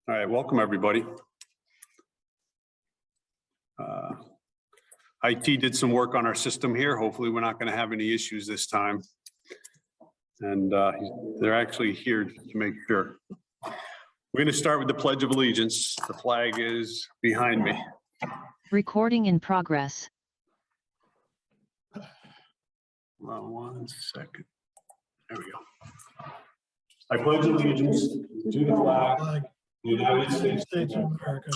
All right, welcome everybody. IT did some work on our system here. Hopefully we're not going to have any issues this time. And they're actually here to make sure. We're going to start with the Pledge of Allegiance. The flag is behind me. Recording in progress. Well, 1 second. There we go. I pledge allegiance to the flag of the United States of America,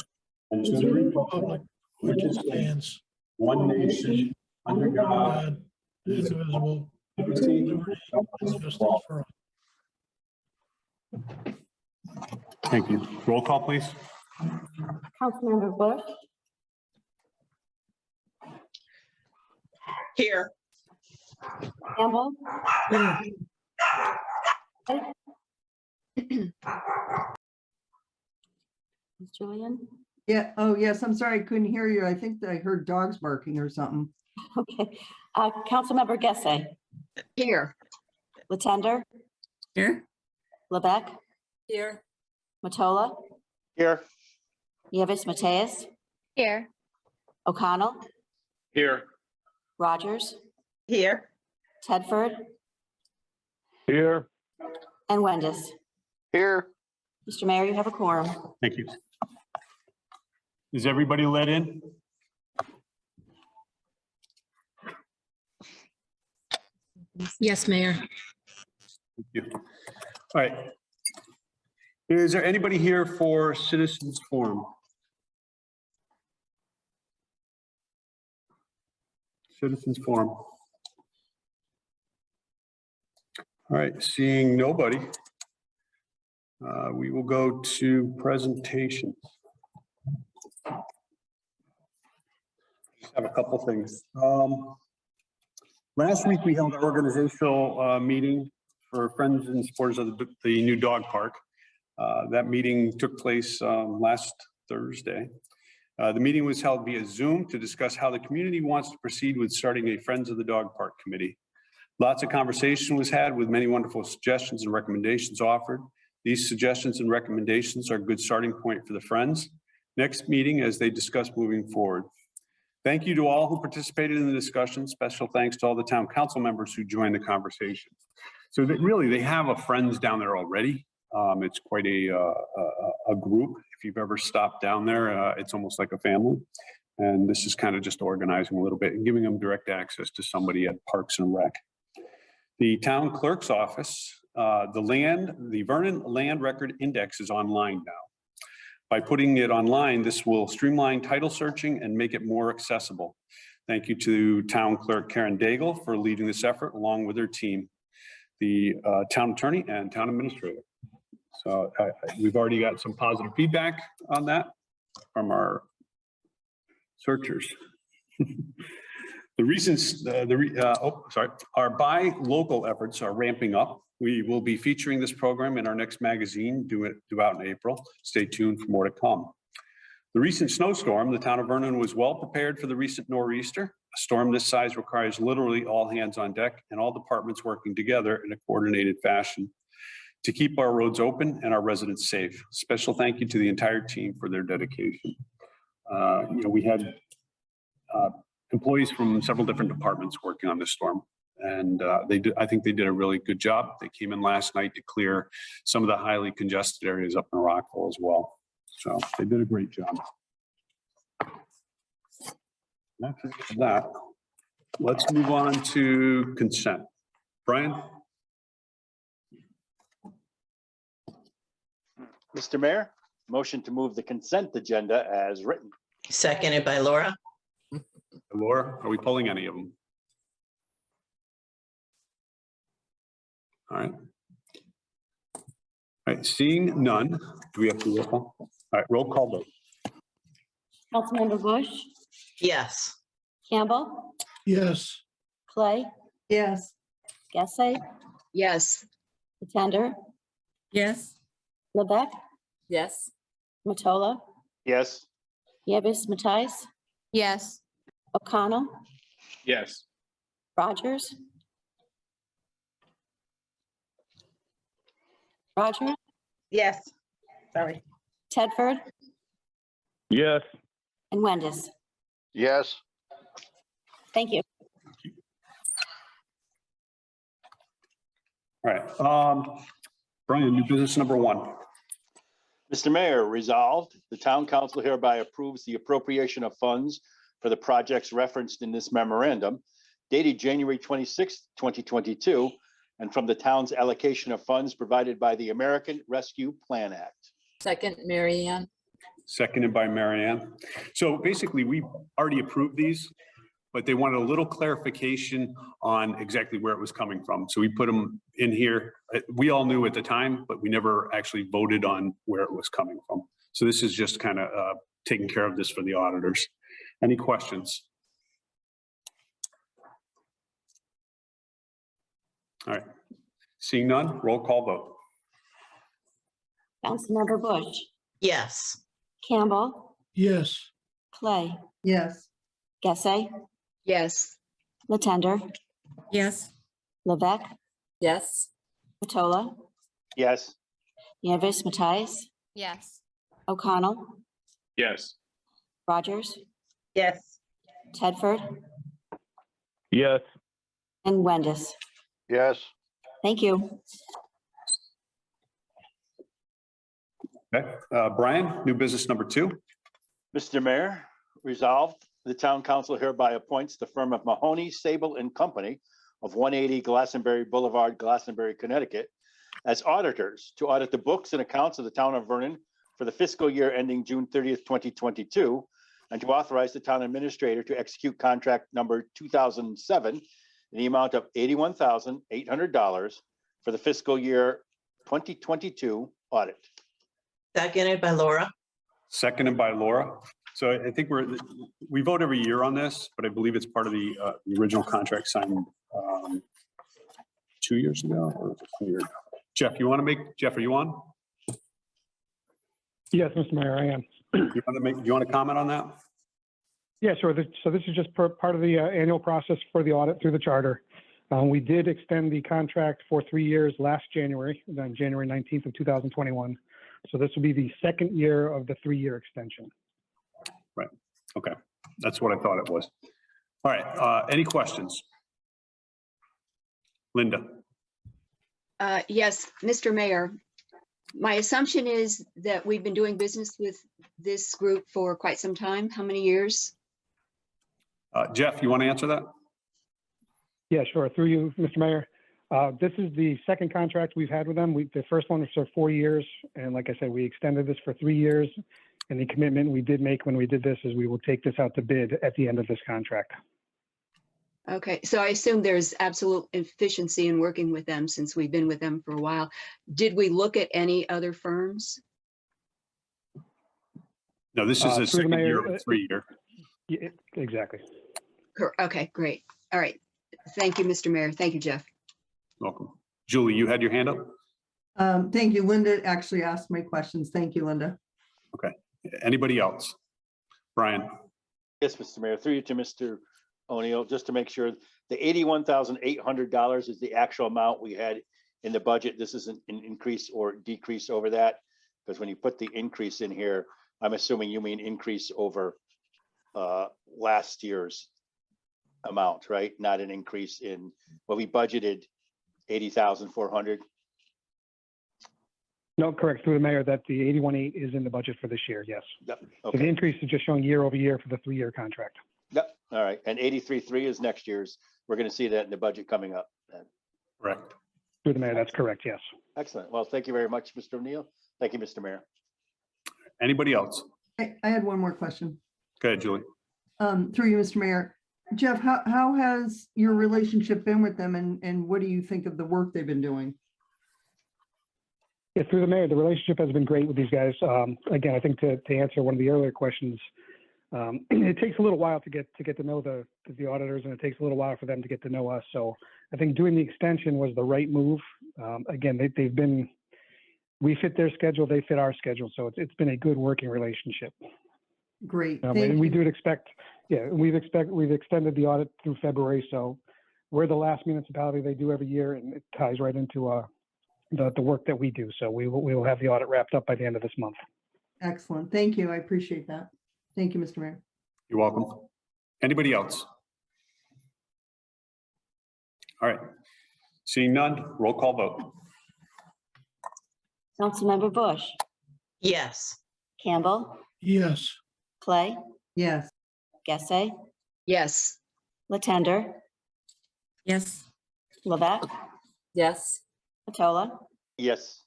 and to the republic which stands one nation under God, God, indivisible, liberty, liberty, and justice for all. Thank you. Roll call, please. Councilmember Bush, Here. Campbell, Ms. Julian. Yeah, oh, yes, I'm sorry, I couldn't hear you. I think I heard dogs barking or something. Okay. Councilmember Gesse, Here. Latender, Here. Lebec, Here. Matola, Here. Nieves Mateus, Here. O'Connell, Here. Rogers, Here. Tedford, Here. and Wendes. Here. Mr. Mayor, you have a quorum. Thank you. Is everybody let in? Yes, Mayor. Thank you. All right. Is there anybody here for citizens forum? Citizens forum. All right, seeing nobody, we will go to presentations. Just have a couple things. Last week we held an organizational meeting for friends and supporters of the new dog park. That meeting took place last Thursday. The meeting was held via Zoom to discuss how the community wants to proceed with starting a Friends of the Dog Park Committee. Lots of conversation was had with many wonderful suggestions and recommendations offered. These suggestions and recommendations are a good starting point for the Friends. Next meeting as they discuss moving forward. Thank you to all who participated in the discussion. Special thanks to all the town council members who joined the conversation. So that really they have a Friends down there already. It's quite a group. If you've ever stopped down there, it's almost like a family. And this is kind of just organizing a little bit and giving them direct access to somebody at Parks and Rec. The town clerk's office, the Vernon Land Record Index is online now. By putting it online, this will streamline title searching and make it more accessible. Thank you to Town Clerk Karen Daigle for leading this effort along with her team, the town attorney and town administrator. So we've already got some positive feedback on that from our searchers. Our buy local efforts are ramping up. We will be featuring this program in our next magazine due out in April. Stay tuned for more to come. The recent snowstorm, the town of Vernon was well prepared for the recent nor'easter. A storm this size requires literally all hands on deck and all departments working together in a coordinated fashion to keep our roads open and our residents safe. Special thank you to the entire team for their dedication. We had employees from several different departments working on this storm. And I think they did a really good job. They came in last night to clear some of the highly congested areas up in Rockville as well. So they did a great job. That's it for that. Let's move on to consent. Brian? Mr. Mayor, motion to move the consent agenda as written. Seconded by Laura. Laura, are we pulling any of them? All right. All right, seeing none, do we have to roll call? All right, roll call vote. Councilmember Bush, Yes. Campbell, Yes, Clay, Yes, Gesse, Yes. Latender, Yes. Lebec, Yes. Matola, Yes. Nieves Mateus, Yes. O'Connell, Yes. Rogers, Yes. Sorry. Tedford, Yes. and Wendes. Yes. Thank you. All right, Brian, new business number 1. Mr. Mayor, resolved, the town council hereby approves the appropriation of funds for the projects referenced in this memorandum dated January 26, 2022, and from the town's allocation of funds provided by the American Rescue Plan Act. Second, Mary Ann. Seconded by Marianne. So basically, we already approved these, but they wanted a little clarification on exactly where it was coming from. So we put them in here. We all knew at the time, but we never actually voted on where it was coming from. So this is just kind of taking care of this for the auditors. Any questions? All right, seeing none, roll call vote. Councilmember Bush, Yes. Campbell, Yes. Clay, Yes. Gessé, Yes. Latender, Yes. Levesque, Yes. Matola, Yes. Nieves, Mattias, Yes. O'Connell, Yes. Rogers, Yes. Tedford, Yes. and Wendes. Yes. Thank you. Okay, Brian, new business number 2. Mr. Mayor, resolved, the town council hereby appoints the firm of Mahoney, Sable and Company of 180 Glastonbury Boulevard, Glastonbury, Connecticut, as auditors to audit the books and accounts of the town of Vernon for the fiscal year ending June 30th, 2022, and to authorize the town administrator to execute contract number 2007 in the amount of $81,800 for the fiscal year 2022 audit. Seconded by Laura. Seconded by Laura. So I think we vote every year on this, but I believe it's part of the original contract signed 2 years ago or 1 year ago. Jeff, Jeff, are you on? Yes, Mr. Mayor, I am. You want to comment on that? Yeah, sure. So this is just part of the annual process for the audit through the charter. We did extend the contract for 3 years last January, on January 19th of 2021. So this will be the second year of the 3-year extension. Right. Okay. That's what I thought it was. All right. Any questions? Linda? Yes, Mr. Mayor, my assumption is that we've been doing business with this group for quite some time. How many years? Jeff, you want to answer that? Yeah, sure. Through you, Mr. Mayor. This is the second contract we've had with them. The first one was for 4 years. And like I said, we extended this for 3 years. And the commitment we did make when we did this is we will take this out to bid at the end of this contract. Okay, so I assume there's absolute efficiency in working with them since we've been with them for a while. Did we look at any other firms? No, this is Through a the second mayor, year of a 3-year. Yeah, exactly. Okay, great. All right. Thank you, Mr. Mayor. Thank you, Jeff. Welcome. Julie, you had your hand up? Thank you. Linda actually asked my questions. Thank you, Linda. Okay. Anybody else? Brian? Yes, Mr. Mayor, through you to Mr. O'Neill, just to make sure, the $81,800 is the actual amount we had in the budget. This isn't an increase or decrease over that, because when you put the increase in here, I'm assuming you mean increase over last year's amount, right? Not an increase in, well, we budgeted 80,400. No, correct. Through the mayor, that the 81.8 is in the budget for this year. Yes. Yep. So the Okay. increase is just showing year over year for the 3-year contract. Yep. All right. And 83.3 is next year's. We're going to see that in the budget coming up. Correct. Through the mayor, that's correct. Yes. Excellent. Well, thank you very much, Mr. O'Neill. Thank you, Mr. Mayor. Anybody else? I had one more question. Go ahead, Julie. Through you, Mr. Mayor. Jeff, how has your relationship been with them and what do you think of the work they've been doing? Yeah, through the mayor, the relationship has been great with these guys. Again, I think to answer one of the earlier questions, it takes a little while to get to know the auditors, and it takes a little while for them to get to know us. So I think doing the extension was the right move. Again, we fit their schedule, they fit our schedule, so it's been a good working relationship. Great. And Thank we you. do expect, yeah, we've extended the audit through February, so we're the last municipality they do every year, and it ties right into the work that we do. So we will have the audit wrapped up by the end of this month. Excellent. Thank you. I appreciate that. Thank you, Mr. Mayor. You're welcome. Anybody else? All right. Seeing none, roll call vote. Councilmember Bush, Yes. Campbell, yes, Clay, Yes, Gessé, yes, Latender, Yes. Levesque, Yes. Matola, Yes.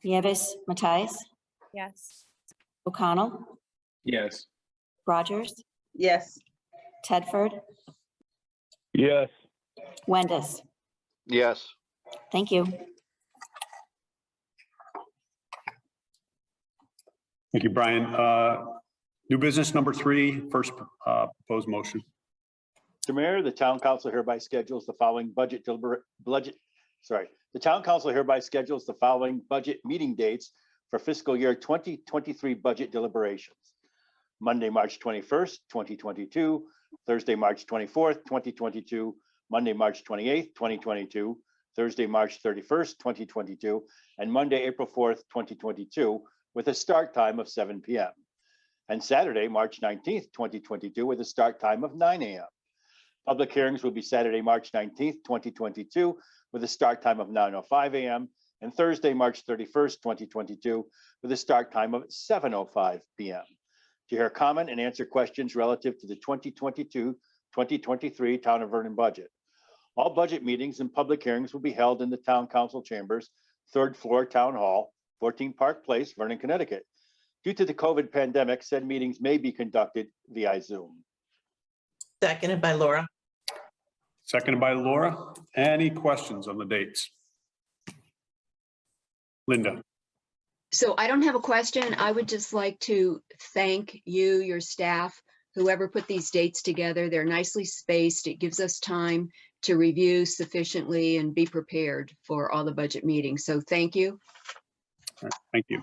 Nieves, Matthias, Yes. O'Connell, Yes. Rogers, Yes. Tedford, Yes. Wendes. Yes. Thank you. Thank you, Brian. New business number 3, first proposed motion. Mr. Mayor, the town council hereby schedules the following the town council hereby schedules the following budget meeting dates for fiscal year 2023 budget deliberations. Monday, March 21st, 2022, Thursday, March 24th, 2022, Monday, March 28th, 2022, Thursday, March 31st, 2022, and Monday, April 4th, 2022, with a start time of 7 p.m. And Saturday, March 19th, 2022, with a start time of 9 a.m. Public hearings will be Saturday, March 19th, 2022, with a start time of 9:05 a.m. and Thursday, March 31st, 2022, with a start time of 7:05 p.m. To hear comment and answer questions relative to the 2022-2023 Town of Vernon budget. All budget meetings and public hearings will be held in the Town Council Chambers, 3rd floor Town Hall, 14 Park Place, Vernon, Connecticut. Due to the COVID pandemic, said meetings may be conducted via Zoom. Seconded by Laura. Seconded by Laura. Any questions on the dates? Linda? so I don't have a question. I would just like to thank you, your staff, whoever put these dates together. They're nicely spaced. It gives us time to review sufficiently and be prepared for all the budget meetings. So thank you. All right, thank you.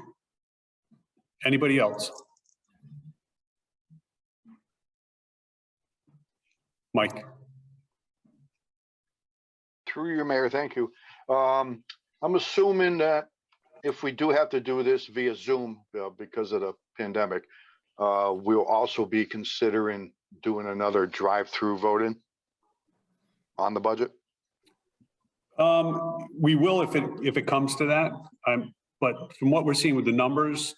Anybody else? Mike? Through your mayor, thank you. I'm assuming that if we do have to do this via Zoom because of the pandemic, we'll also be considering doing another drive-through voting on the budget. We will if it comes to that. But from what we're seeing with the numbers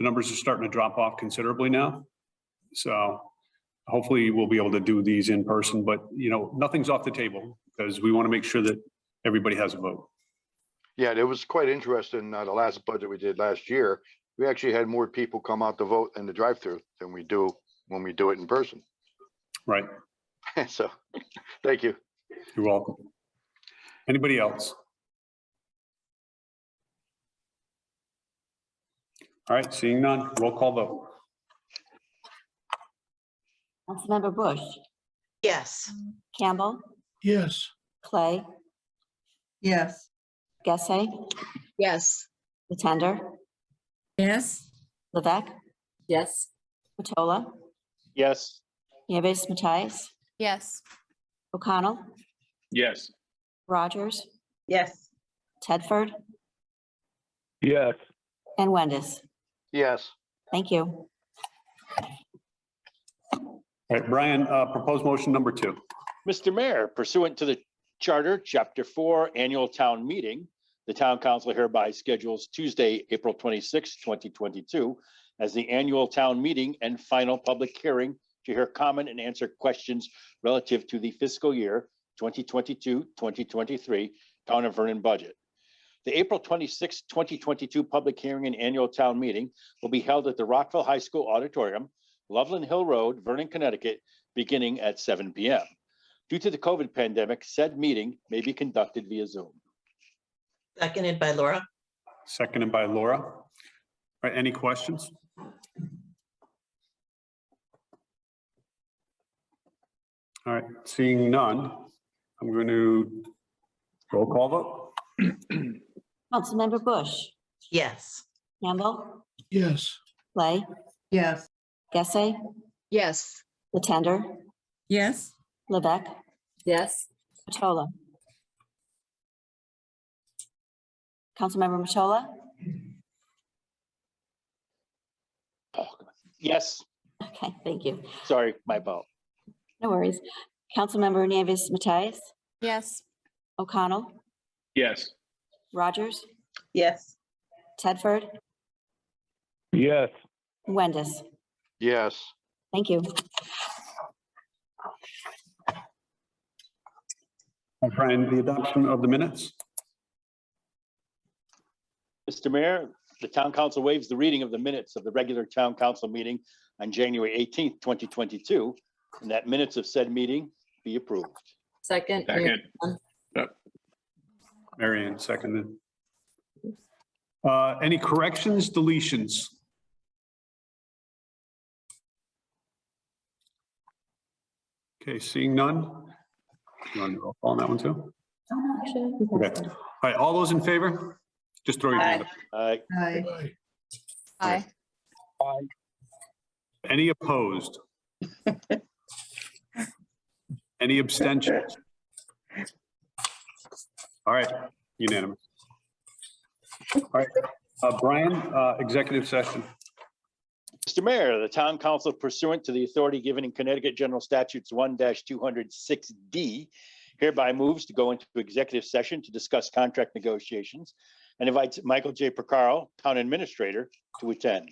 are starting to drop off considerably now. So hopefully we'll be able to do these in person, but nothing's off the table because we want to make sure that everybody has a vote. Yeah, it was quite interesting. The last budget we did last year, we actually had more people come out to vote in the drive-through than we do when we do it in person. Right. So, thank you. You're welcome. Anybody else? All right, seeing none, roll call vote. Councilmember Bush, Yes. Campbell, yes, Clay, yes, Gessé, Yes, Latender, Yes. Levesque, Yes. Matola, Yes. Nieves, Matthias, Yes. O'Connell, Yes. Rogers, Yes. Tedford, Yes. and Wendes. Yes, Thank you. All right, Brian, proposed motion number 2. Mr. Mayor, pursuant to the Charter, Chapter 4, Annual Town Meeting, the Town Council hereby schedules Tuesday, April 26, 2022, as the annual town meeting and final public hearing to hear comment and answer questions relative to the fiscal year 2022-2023 Town of Vernon budget. The April 26, 2022 public hearing and annual town meeting will be held at the Rockville High School Auditorium, Loveland Hill Road, Vernon, Connecticut, beginning at 7 p.m. Due to the COVID pandemic, said meeting may be conducted via Zoom. Seconded by Laura. Seconded by Laura. All right, any questions? All right, seeing none, I'm going to roll call vote. Councilmember Bush, Yes. Campbell, yes, Clay, yes, Gessé, yes, Latender, Yes. Levesque, Yes. Matola. Councilmember Matola, Yes, Okay, thank you. sorry, my fault. No worries. Councilmember Nieves Matthias, Yes. O'Connell, Yes. Rogers, Yes. Tedford, Yes. Wendes. Yes. Thank you. Brian, the adoption of the minutes. Mr. Mayor, the town council waives the reading of the minutes of the regular town council meeting on January 18th, 2022, and that minutes of said meeting be approved. Second. Second. Marion, seconded. Any corrections, deletions? Okay, seeing none. You want to roll call on that one too? Okay. All right, all those in favor? Just throw your hand up. Aye. Aye. Aye. Any opposed? Any abstentions? All right, unanimous. All right, Brian, executive session. Mr. Mayor, the town council pursuant to the authority given in Connecticut General Statutes 1-206D hereby moves to go into executive session to discuss contract negotiations and invites Michael J. Procaro, town administrator, to attend.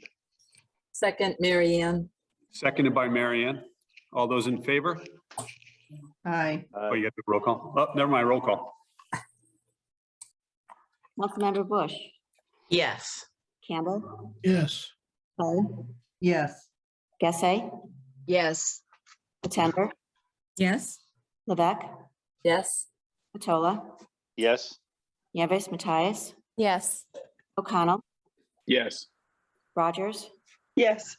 Second, Mary Ann. Seconded by Marianne. All those in favor? Aye. Oh, you got the roll call. Oh, never mind, roll call. Councilmember Bush, Yes. Campbell, Yes. Clay, Yes. Gessé, Yes. Attender, Yes. Levesque, Yes. Matola, Yes, Nieves Matthias, Yes. O'Connell, Yes. Rogers, Yes.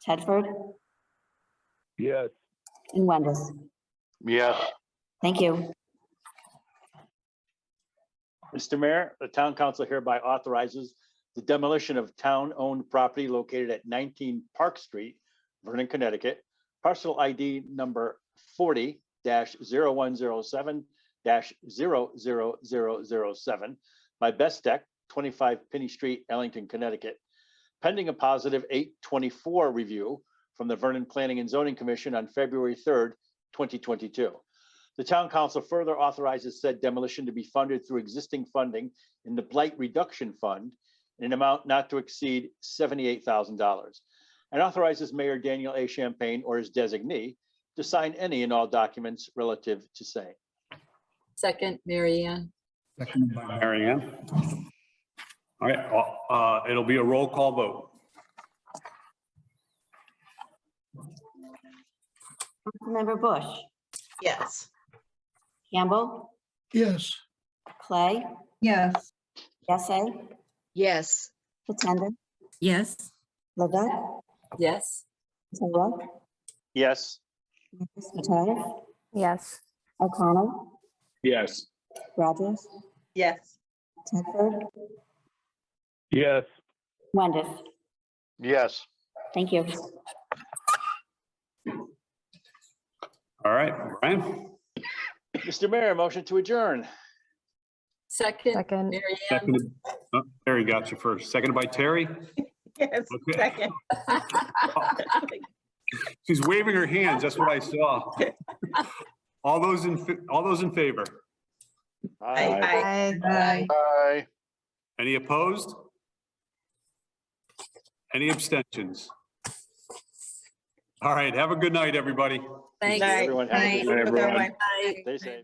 Tedford, Yes. and Wendes. Yes. Thank you. Mr. Mayor, the town council hereby authorizes the demolition of town-owned property located at 19 Park Street, Vernon, Connecticut, parcel ID number 40-0107-00007 by Best Deck, 25 Penny Street, Ellington, Connecticut, pending a positive 824 review from the Vernon Planning and Zoning Commission on February 3rd, 2022. The town council further authorizes said demolition to be funded through existing funding in the Blight Reduction Fund in an amount not to exceed $78,000, and authorizes Mayor Daniel A. Champagne or his designee to sign any and all documents relative to same. Second, Mary Ann. Seconded by Marianne. All right, it'll be a roll call vote. Councilmember Bush, Yes. Campbell, Yes. Clay, Yes. Gessé, Yes. Attender, Yes. Levesque, Yes. Matola, Yes, Nieves Matthias, Yes. O'Connell, Yes. Rogers, Yes. Tedford, Yes. Wendes. Yes. Thank you. All right, Brian. Mr. Mayor, motion to adjourn. Second, Mary Ann. Seconded. Oh, Terry got you first. Seconded by Terry. Yes. Okay. Second. She's waving her hands. That's what I saw. All those in favor? Aye. Aye. Aye. Aye. Any opposed? Any abstentions? All right, have a good night, everybody. Thanks. Night. Everyone have a good Night, evening. everyone. Bye. Stay safe.